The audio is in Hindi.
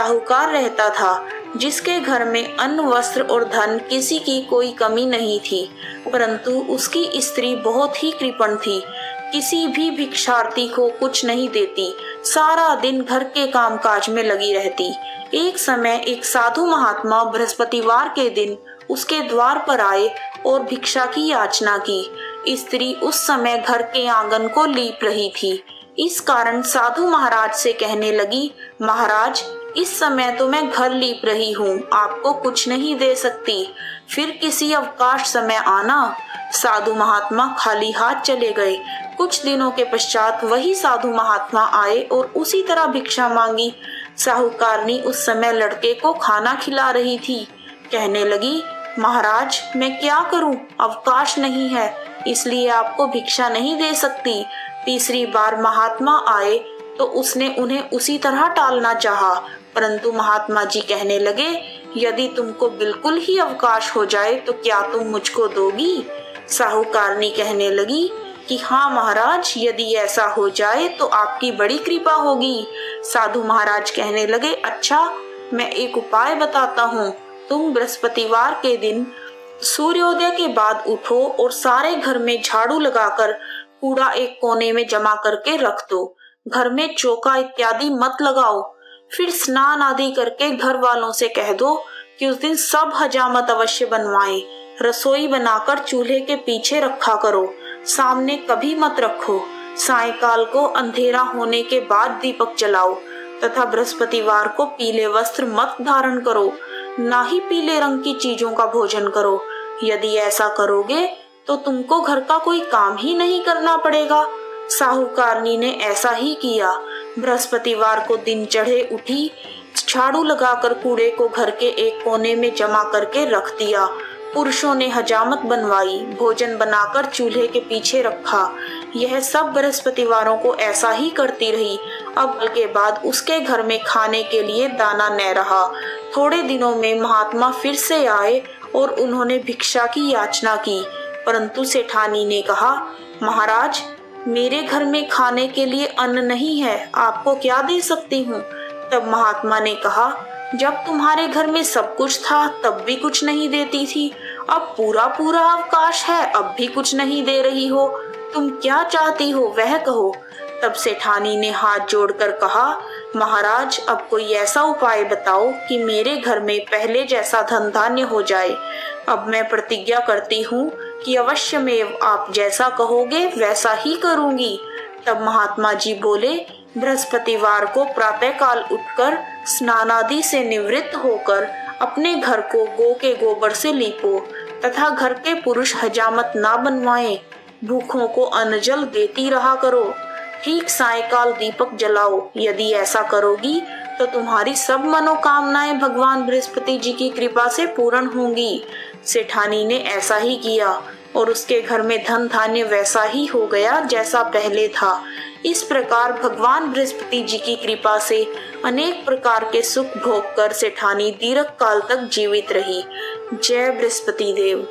साहूकार रहता था, जिसके घर में अन्न, वस्त्र और धन किसी की कोई कमी नहीं थी। परंतु उसकी स्त्री बहुत ही कृपण थी, किसी भी भिक्षार्थी को कुछ नहीं देती, सारा दिन घर के कामकाज में लगी रहती। एक समय एक साधु महात्मा बृहस्पतिवार के दिन उसके द्वार पर आए और भिक्षा की याचना की। स्त्री उस समय घर के आंगन को लीप रही थी। इस कारण साधु महाराज से कहने लगी, महाराज, इस समय तो मैं घर लीप रही हूँ, आपको कुछ नहीं दे सकती, फिर किसी अवकाश समय आना। साधु महात्मा खाली हाथ चले गए। कुछ दिनों के पश्चात वही साधु महात्मा आए और उसी तरह भिक्षा मांगी। साहूकारनी उस समय लड़के को खाना खिला रही थी। कहने लगी, महाराज, मैं क्या करूं, अवकाश नहीं है, इसलिए आपको भिक्षा नहीं दे सकती। तीसरी बार महात्मा आए तो उसने उन्हें उसी तरह टालना चाहा, परंतु महात्मा जी कहने लगे, यदि तुमको बिल्कुल ही अवकाश हो जाए तो क्या तुम मुझको दोगी? साहूकारनी कहने लगी कि हाँ महाराज, यदि ऐसा हो जाए तो आपकी बड़ी कृपा होगी। साधु महाराज कहने लगे, अच्छा, मैं एक उपाय बताता हूँ। तुम बृहस्पतिवार के दिन सूर्योदय के बाद उठो और सारे घर में झाड़ू लगाकर कूड़ा एक कोने में जमा करके रख दो। घर में चौका इत्यादि मत लगाओ। फिर स्नान आदि करके घर वालों से कह दो कि उस दिन सब हजामत अवश्य बनवाएं। रसोई बनाकर चूल्हे के पीछे रखा करो, सामने कभी मत रखो। सायंकाल को अंधेरा होने के बाद दीपक जलाओ तथा बृहस्पतिवार को पीले वस्त्र मत धारण करो, ना ही पीले रंग की चीजों का भोजन करो। यदि ऐसा करोगे तो तुमको घर का कोई काम ही नहीं करना पड़ेगा। साहूकारनी ने ऐसा ही किया। बृहस्पतिवार को दिन चढ़े उठी, झाड़ू लगाकर कूड़े को घर के एक कोने में जमा करके रख दिया। पुरुषों ने हजामत बनवाई, भोजन बनाकर चूल्हे के पीछे रखा। यह सब बृहस्पतिवारों को ऐसा ही करती रही। अब के बाद उसके घर में खाने के लिए दाना न रहा। थोड़े दिनों में महात्मा फिर से आए और उन्होंने भिक्षा की याचना की, परंतु सेठानी ने कहा, महाराज, मेरे घर में खाने के लिए अन्न नहीं है, आपको क्या दे सकती हूँ? तब महात्मा ने कहा, जब तुम्हारे घर में सब कुछ था तब भी कुछ नहीं देती थी, अब पूरा पूरा अवकाश है, अब भी कुछ नहीं दे रही हो, तुम क्या चाहती हो वह कहो। तब सेठानी ने हाथ जोड़कर कहा, महाराज, अब कोई ऐसा उपाय बताओ कि मेरे घर में पहले जैसा धन धान्य हो जाए। अब मैं प्रतिज्ञा करती हूँ कि अवश्यमेव आप जैसा कहोगे वैसा ही करूँगी। तब महात्मा जी बोले, बृहस्पतिवार को प्रातःकाल उठकर स्नान आदि से निवृत्त होकर अपने घर को गौ के गोबर से लीपो तथा घर के पुरुष हजामत ना बनवाएं। भूखों को अन्न जल देती रहा करो। ठीक सायंकाल दीपक जलाओ। यदि ऐसा करोगी तो तुम्हारी सब मनोकामनाएं भगवान बृहस्पति जी की कृपा से पूर्ण होंगी। सेठानी ने ऐसा ही किया और उसके घर में धन धान्य वैसा ही हो गया जैसा पहले था। इस प्रकार भगवान बृहस्पति जी की कृपा से अनेक प्रकार के सुख भोग कर सेठानी दीर्घ काल तक जीवित रही। जय बृहस्पति देव।